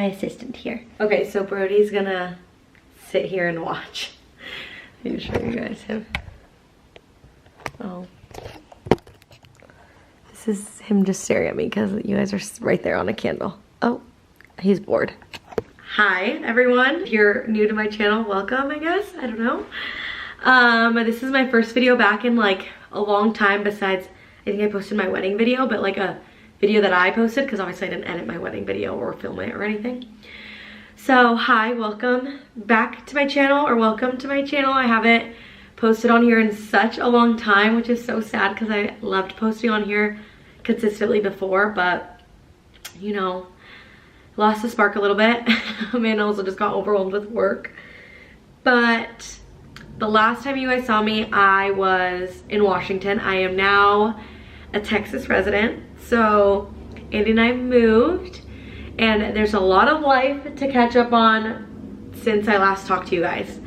my assistant here. Okay, so Brody's gonna sit here and watch. Let me show you guys him. Oh. This is him just staring at me because you guys are right there on a candle. Oh, he's bored. Hi, everyone. If you're new to my channel, welcome, I guess. I don't know. This is my first video back in like a long time besides, I think I posted my wedding video, but like a video that I posted because obviously I didn't edit my wedding video or film it or anything. So hi, welcome back to my channel, or welcome to my channel. I haven't posted on here in such a long time, which is so sad because I loved posting on here consistently before, but you know, lost the spark a little bit. And also just got overwhelmed with work. But the last time you guys saw me, I was in Washington. I am now a Texas resident. So Andy and I moved, and there's a lot of life to catch up on since I last talked to you guys.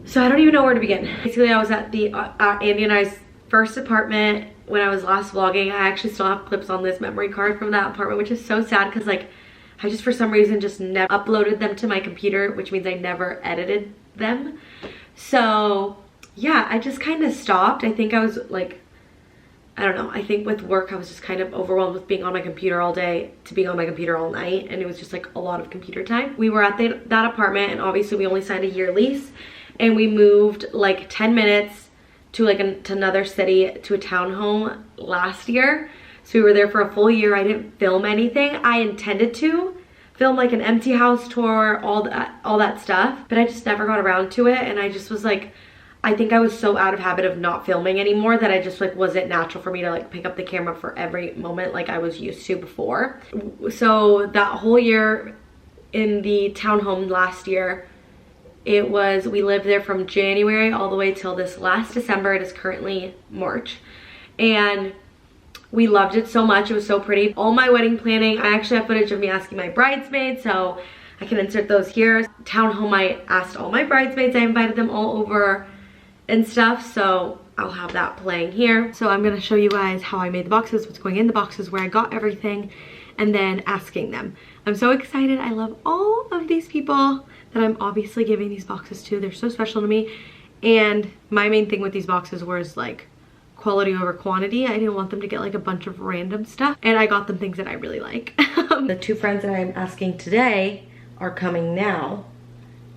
So I don't even know where to begin. Basically, I was at the Andy and I's first apartment when I was last vlogging. I actually still have clips on this memory card from that apartment, which is so sad because like I just for some reason just never uploaded them to my computer, which means I never edited them. So yeah, I just kind of stopped. I think I was like, I don't know, I think with work I was just kind of overwhelmed with being on my computer all day to being on my computer all night, and it was just like a lot of computer time. We were at that apartment, and obviously we only signed a year lease, and we moved like 10 minutes to like to another city, to a townhome last year. So we were there for a full year. I didn't film anything. I intended to film like an empty house tour, all that stuff, but I just never got around to it. And I just was like, I think I was so out of habit of not filming anymore that I just like wasn't natural for me to like pick up the camera for every moment like I was used to before. So that whole year in the townhome last year, we lived there from January all the way till this last December. It is currently March, and we loved it so much. It was so pretty. All my wedding planning, I actually have footage of me asking my bridesmaids, so I can insert those here. Townhome, I asked all my bridesmaids, I invited them all over and stuff, so I'll have that playing here. So I'm gonna show you guys how I made the boxes, what's going in the boxes, where I got everything, and then asking them. I'm so excited. I love all of these people that I'm obviously giving these boxes to. They're so special to me. And my main thing with these boxes was like quality over quantity. I didn't want them to get like a bunch of random stuff, and I got them things that I really like. The two friends that I'm asking today are coming now,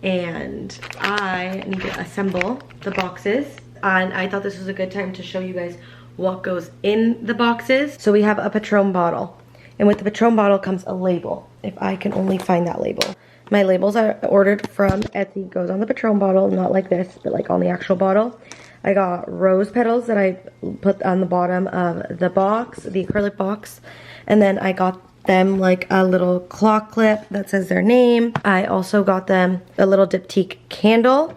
and I need to assemble the boxes, and I thought this was a good time to show you guys what goes in the boxes. So we have a Patron bottle, and with the Patron bottle comes a label, if I can only find that label. My labels I ordered from Etsy goes on the Patron bottle, not like this, but like on the actual bottle. I got rose petals that I put on the bottom of the box, the acrylic box, and then I got them like a little claw clip that says their name. I also got them a little diptyque candle,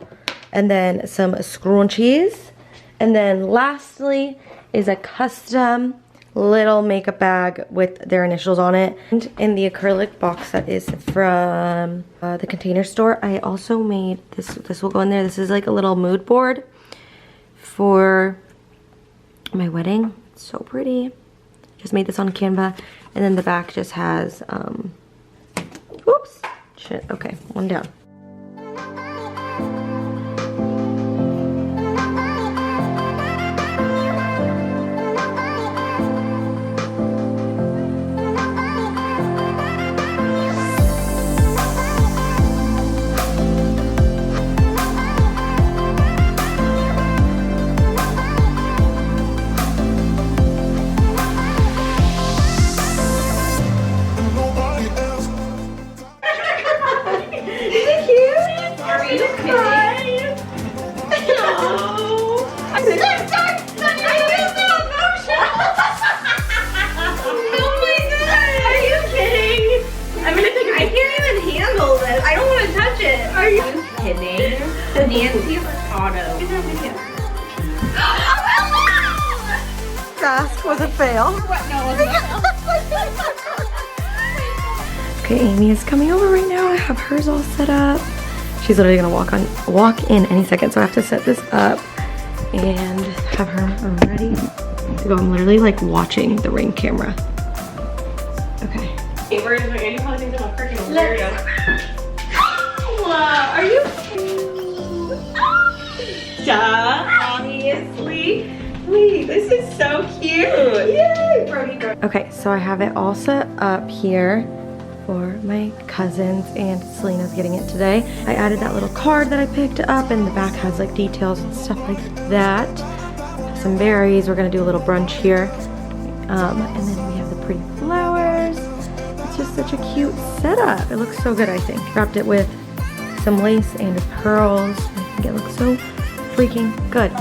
and then some scrunchies, and then lastly is a custom little makeup bag with their initials on it. And in the acrylic box that is from the Container Store, I also made this will go in there. This is like a little mood board for my wedding. It's so pretty. Just made this on Canva. And then the back just has oops, shit, okay, one down. Nancy Hurtado. Task was a fail. No, it wasn't. Okay, Amy is coming over right now. I have hers all set up. She's literally gonna walk in any second, so I have to set this up and have her ready to go. I'm literally like watching the Ring camera. Okay. Hey, where is it? You probably think I'm a freaking Are you obviously. Wait, this is so cute. Yay, Brody. Okay, so I have it all set up here for my cousins, and Selena's getting it today. I added that little card that I picked up, and the back has like details and stuff like that. Some berries. We're gonna do a little brunch here. And then we have the pretty flowers. It's just such a cute setup. It looks so good, I think. Wrapped it with some lace and pearls. I think it looks so freaking good.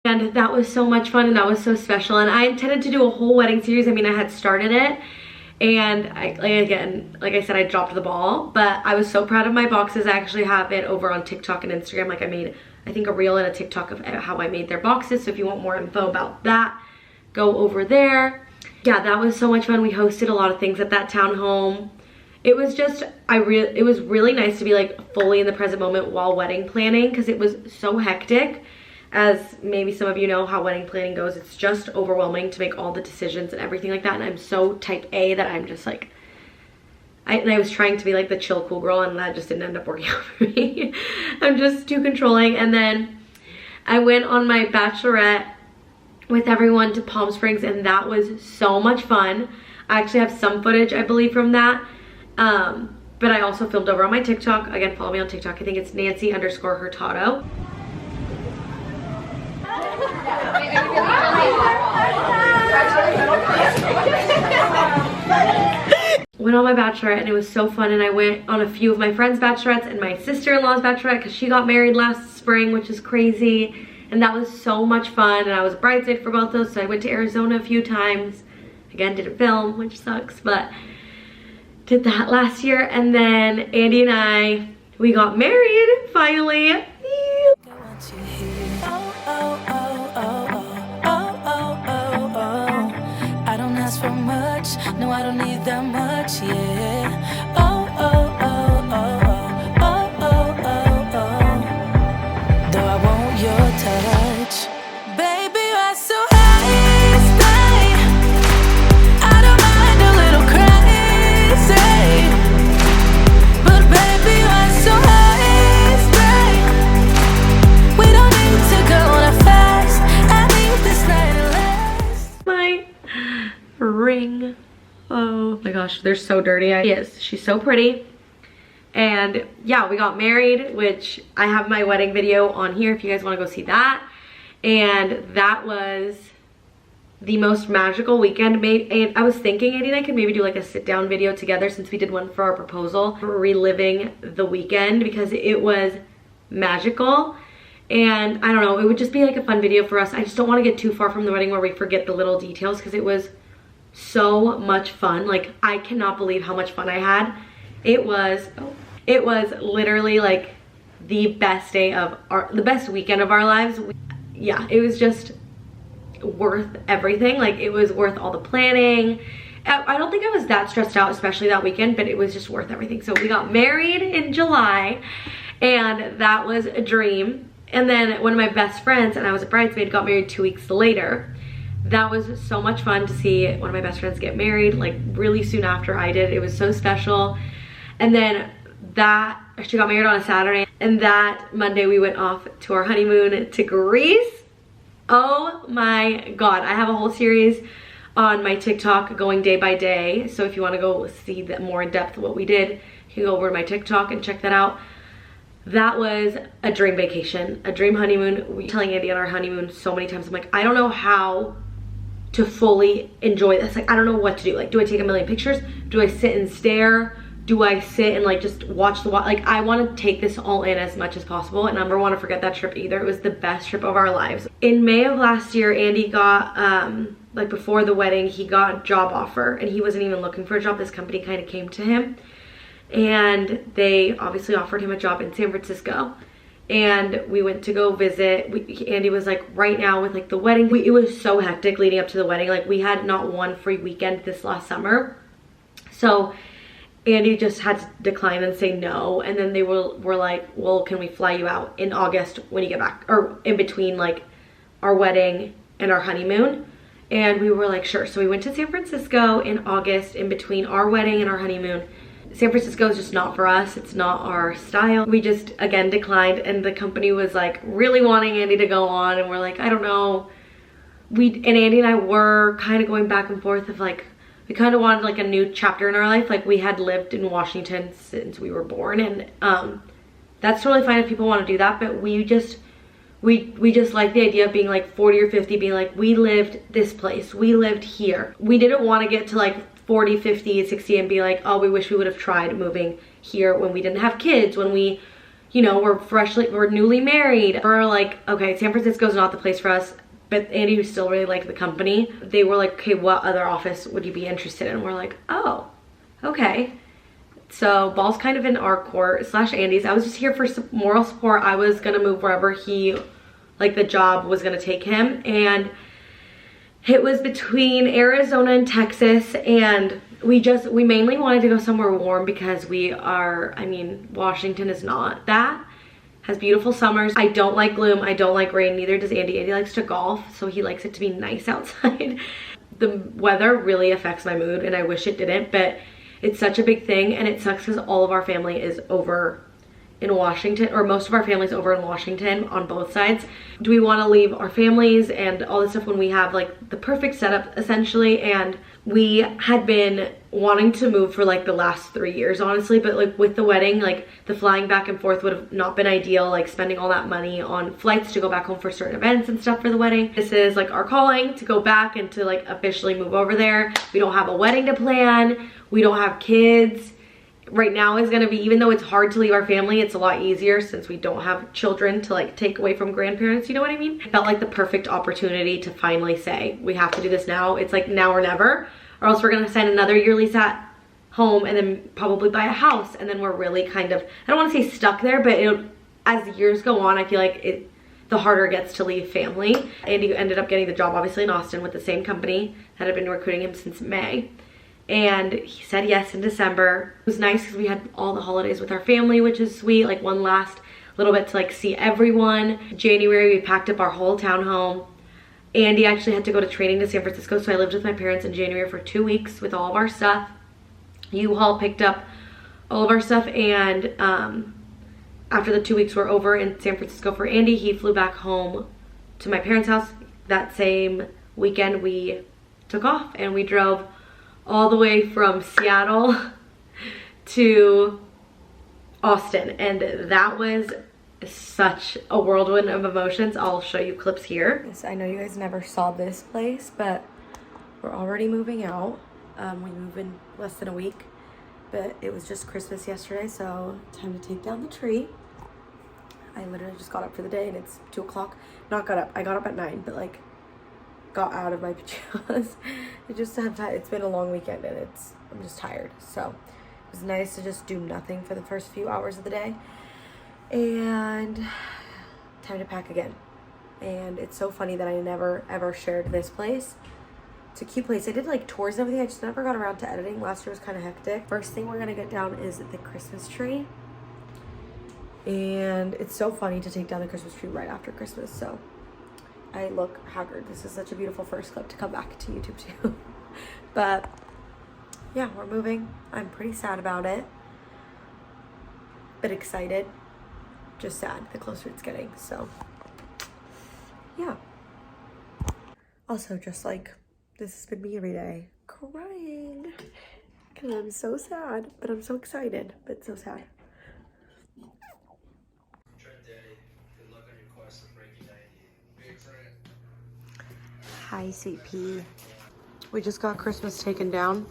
And that was so much fun, and that was so special, and I intended to do a whole wedding series. I mean, I had started it, and like I said, I dropped the ball, but I was so proud of my boxes. I actually have it over on TikTok and Instagram. Like, I made, I think, a reel and a TikTok of how I made their boxes, so if you want more info about that, go over there. Yeah, that was so much fun. We hosted a lot of things at that townhome. It was just, it was really nice to be like fully in the present moment while wedding planning, because it was so hectic. As maybe some of you know how wedding planning goes, it's just overwhelming to make all the decisions and everything like that. And I'm so type A that I'm just like, I was trying to be like the chill, cool girl, and that just didn't end up working out for me. I'm just too controlling. And then I went on my bachelorette with everyone to Palm Springs, and that was so much fun. I actually have some footage, I believe, from that. But I also filmed over on my TikTok. Again, follow me on TikTok. I think it's Nancy_Hurtado. Went on my bachelorette, and it was so fun, and I went on a few of my friends' bachelorettes and my sister-in-law's bachelorette, because she got married last spring, which is crazy, and that was so much fun. And I was a bridesmaid for both those, so I went to Arizona a few times. Again, didn't film, which sucks, but did that last year. And then Andy and I, we got married finally. For much, no, I don't need that much, yeah. Oh, oh, oh, oh, oh, oh, oh, oh. Though I want your touch, baby, you're so high, stay. I don't mind a little crazy, but baby, you're so high, stay. We don't need to go on a fast. I need this night to last. My ring. Oh my gosh, they're so dirty. She's so pretty. And yeah, we got married, which I have my wedding video on here if you guys want to go see that. And that was the most magical weekend. And I was thinking Andy and I could maybe do like a sit down video together, since we did one for our proposal, reliving the weekend, because it was magical. And I don't know, it would just be like a fun video for us. I just don't want to get too far from the wedding where we forget the little details, because it was so much fun. Like, I cannot believe how much fun I had. It was literally like the best day of the best weekend of our lives. Yeah, it was just worth everything. Like, it was worth all the planning. I don't think I was that stressed out, especially that weekend, but it was just worth everything. So we got married in July, and that was a dream. And then one of my best friends, and I was a bridesmaid, got married 2 weeks later. That was so much fun to see one of my best friends get married, like really soon after I did. It was so special. And then she got married on a Saturday, and that Monday we went off to our honeymoon to Greece. Oh my God, I have a whole series on my TikTok going day by day. So if you want to go see that more in depth what we did, you can go over to my TikTok and check that out. That was a dream vacation, a dream honeymoon. We were telling Andy on our honeymoon so many times, I'm like, I don't know how to fully enjoy this. Like, I don't know what to do. Like, do I take a million pictures? Do I sit and stare? Do I sit and like just watch the like, I want to take this all in as much as possible, and I never want to forget that trip either. It was the best trip of our lives. In May of last year, Andy got like before the wedding, he got a job offer and he wasn't even looking for a job. This company kind of came to him and they obviously offered him a job in San Francisco. And we went to go visit. Andy was like, right now with like the wedding, it was so hectic leading up to the wedding. Like we had not one free weekend this last summer. So Andy just had to decline and say no. And then they were like, well, can we fly you out in August when you get back? Or in between like our wedding and our honeymoon. And we were like, sure. So we went to San Francisco in August in between our wedding and our honeymoon. San Francisco is just not for us. It's not our style. We just, again, declined. And the company was like really wanting Andy to go on. And we're like, I don't know. And Andy and I were kind of going back and forth of like, we kind of wanted like a new chapter in our life. Like we had lived in Washington since we were born. And that's totally fine if people want to do that. But we just like the idea of being like 40 or 50, being like, we lived this place. We lived here. We didn't want to get to like 40, 50, 60 and be like, oh, we wish we would have tried moving here when we didn't have kids, when we, you know, we're newly married. We're like, okay, San Francisco's not the place for us. But Andy, who still really liked the company, they were like, okay, what other office would you be interested in? We're like, oh, okay. So ball's kind of in our court / Andy's. I was just here for some moral support. I was gonna move wherever he, like the job was gonna take him. And it was between Arizona and Texas, and we mainly wanted to go somewhere warm because Washington is not that. Has beautiful summers. I don't like gloom, I don't like rain, neither does Andy. Andy likes to golf, so he likes it to be nice outside. The weather really affects my mood, and I wish it didn't, but it's such a big thing, and it sucks because all of our family is over in Washington, or most of our family's over in Washington on both sides. Do we want to leave our families and all this stuff when we have like the perfect setup essentially? And we had been wanting to move for like the last 3 years, honestly, but like with the wedding, like the flying back and forth would have not been ideal, like spending all that money on flights to go back home for certain events and stuff for the wedding. This is like our calling to go back and to like officially move over there. We don't have a wedding to plan. We don't have kids. Right now is gonna be, even though it's hard to leave our family, it's a lot easier since we don't have children to like take away from grandparents, you know what I mean? It felt like the perfect opportunity to finally say, we have to do this now. It's like now or never, or else we're gonna sign another year lease at home and then probably buy a house. And then we're really kind of, I don't wanna say stuck there, but as the years go on, I feel like the harder it gets to leave family. Andy ended up getting the job obviously in Austin with the same company that had been recruiting him since May. And he said yes in December. It was nice because we had all the holidays with our family, which is sweet. Like one last little bit to like see everyone. January, we packed up our whole townhome. Andy actually had to go to training to San Francisco, so I lived with my parents in January for 2 weeks with all of our stuff. U-Haul picked up all of our stuff, and after the 2 weeks were over in San Francisco for Andy, he flew back home to my parents' house. That same weekend, we took off and we drove all the way from Seattle to Austin, and that was such a whirlwind of emotions. I'll show you clips here. Yes, I know you guys never saw this place, but we're already moving out. We move in less than a week, but it was just Christmas yesterday, so time to take down the tree. I literally just got up for the day and it's 2 o'clock. Not got up, I got up at 9, but like got out of my pajamas. It's been a long weekend and I'm just tired. So it was nice to just do nothing for the first few hours of the day. And time to pack again. And it's so funny that I never ever shared this place. It's a cute place. I did like tours and everything. I just never got around to editing. Last year was kind of hectic. First thing we're gonna get down is the Christmas tree. And it's so funny to take down the Christmas tree right after Christmas. So I look haggard. This is such a beautiful first clip to come back to YouTube too. But yeah, we're moving. I'm pretty sad about it, but excited. Just sad the closer it's getting. So yeah. Also, just like this has been me every day, crying because I'm so sad, but I'm so excited, but so sad. Hi, sweet pea. We just got Christmas taken down.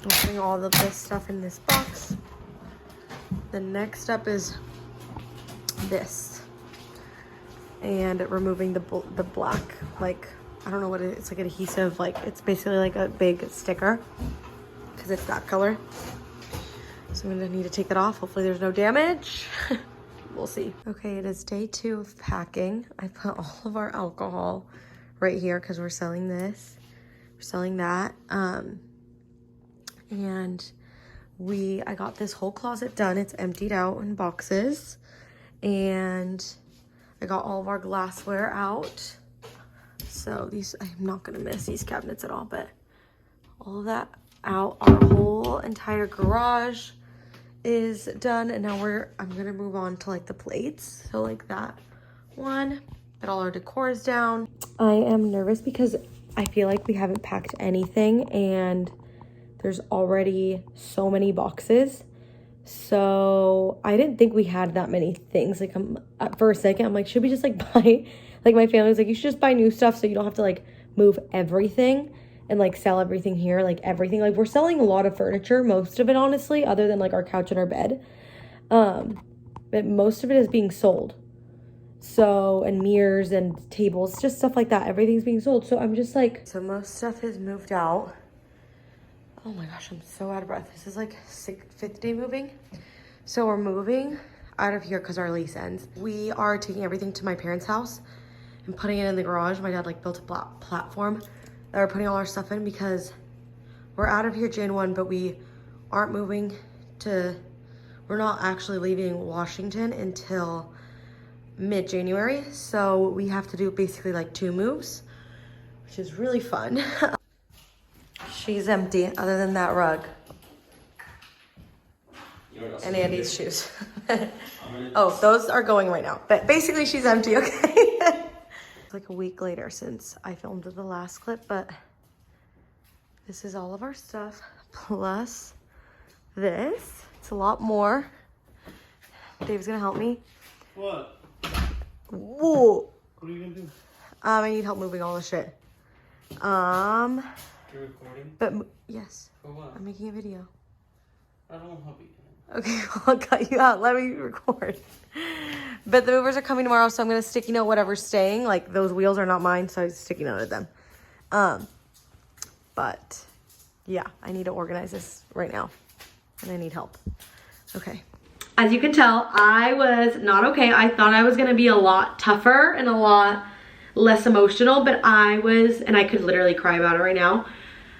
I'm putting all of this stuff in this box. The next step is this, and removing the black like I don't know what it is. It's like adhesive, like it's basically like a big sticker because it's that color. So I'm gonna need to take that off. Hopefully there's no damage. We'll see. Okay, it is day 2 of packing. I put all of our alcohol right here because we're selling this. We're selling that. And I got this whole closet done. It's emptied out in boxes. And I got all of our glassware out. So these, I'm not gonna miss these cabinets at all, but all of that out. Our whole entire garage is done, and now I'm gonna move on to like the plates. So like that one, get all our decor is down. I am nervous because I feel like we haven't packed anything and there's already so many boxes. So I didn't think we had that many things. Like for a second, I'm like, should we just like buy, like my family was like, you should just buy new stuff so you don't have to like move everything and like sell everything here, like everything. Like we're selling a lot of furniture, most of it honestly, other than like our couch and our bed. But most of it is being sold. So, and mirrors and tables, just stuff like that. Everything's being sold. So I'm just like, so most stuff is moved out. Oh my gosh, I'm so out of breath. This is like 5th day moving. So we're moving out of here because our lease ends. We are taking everything to my parents' house and putting it in the garage. My dad like built a platform that we're putting all our stuff in because we're out of here Jan 1, but we aren't moving to, we're not actually leaving Washington until mid-January. So we have to do basically like 2 moves, which is really fun. She's empty other than that rug. And Andy's shoes. Oh, those are going right now. But basically she's empty, okay? It's like a week later since I filmed the last clip, but this is all of our stuff. Plus this. It's a lot more. Dave's gonna help me. What? Whoa. What are you gonna do? I need help moving all the shit. You're recording? But yes. For what? I'm making a video. I don't help you. Okay, well, I'll cut you out. Let me record. But the movers are coming tomorrow, so I'm gonna sticky note whatever's staying. Like those wheels are not mine, so I sticky noted them. But yeah, I need to organize this right now, and I need help. Okay. As you can tell, I was not okay. I thought I was gonna be a lot tougher and a lot less emotional, but I was, and I could literally cry about it right now.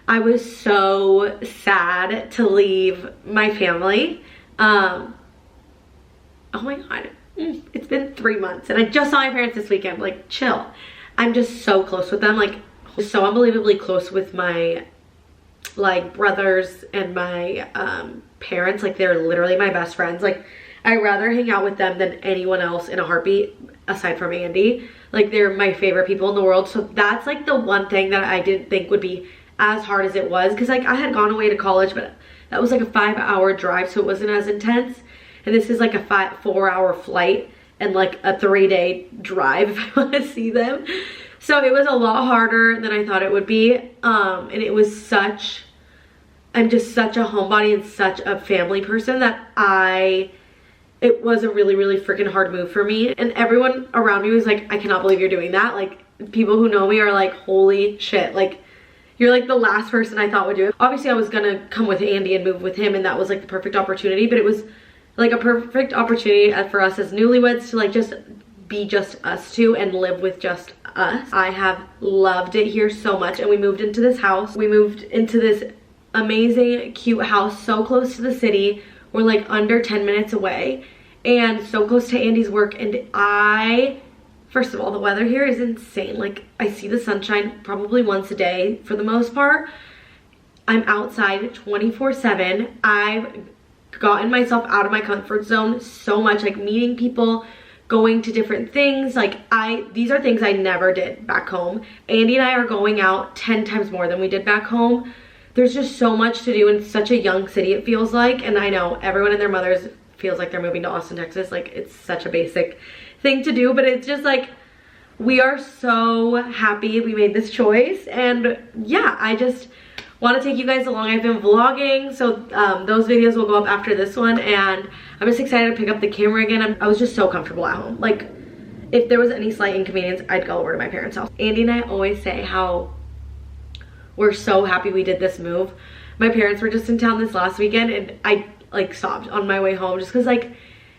I was so sad to leave my family. Oh my God, it's been 3 months and I just saw my parents this weekend. Like, chill. I'm just so close with them, like so unbelievably close with my like brothers and my parents. Like they're literally my best friends. Like I'd rather hang out with them than anyone else in a heartbeat aside from Andy. Like they're my favorite people in the world. So that's like the one thing that I didn't think would be as hard as it was, because like I had gone away to college, but that was like a 5-hour drive, so it wasn't as intense. And this is like a 4-hour flight and like a 3-day drive if I want to see them. So it was a lot harder than I thought it would be. And it was such, I'm just such a homebody and such a family person that it was a really, really freaking hard move for me. And everyone around me was like, I cannot believe you're doing that. Like people who know me are like, holy shit. Like you're like the last person I thought would do it. Obviously I was gonna come with Andy and move with him, and that was like the perfect opportunity, but it was like a perfect opportunity for us as newlyweds to like just be just us two and live with just us. I have loved it here so much, and we moved into this house. We moved into this amazing, cute house so close to the city. We're like under 10 minutes away and so close to Andy's work. And first of all, the weather here is insane. Like I see the sunshine probably once a day for the most part. I'm outside 24/7. I've gotten myself out of my comfort zone so much, like meeting people, going to different things. Like these are things I never did back home. Andy and I are going out 10 times more than we did back home. There's just so much to do in such a young city, it feels like. And I know everyone and their mothers feels like they're moving to Austin, Texas. Like it's such a basic thing to do, but it's just like, we are so happy we made this choice. And yeah, I just want to take you guys along. I've been vlogging, so those videos will go up after this one, and I'm just excited to pick up the camera again. I was just so comfortable at home. Like if there was any slight inconvenience, I'd go over to my parents' house. Andy and I always say how we're so happy we did this move. My parents were just in town this last weekend and I like sobbed on my way home just because like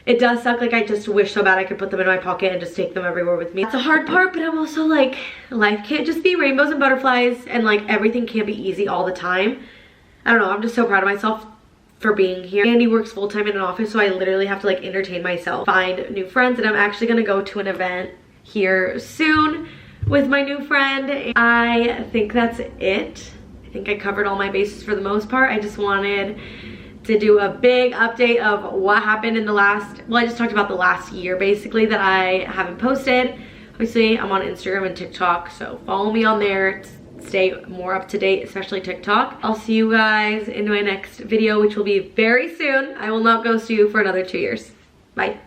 it does suck. Like I just wish so bad I could put them in my pocket and just take them everywhere with me. That's a hard part, but I'm also like, life can't just be rainbows and butterflies and like everything can't be easy all the time. I don't know, I'm just so proud of myself for being here. Andy works full-time in an office, so I literally have to like entertain myself, find new friends, and I'm actually gonna go to an event here soon with my new friend. I think that's it. I think I covered all my bases for the most part. I just wanted to do a big update of what happened in the last, well, I just talked about the last year basically that I haven't posted. Obviously, I'm on Instagram and TikTok, so follow me on there to stay more up to date, especially TikTok. I'll see you guys in my next video, which will be very soon. I will not ghost you for another 2 years. Bye.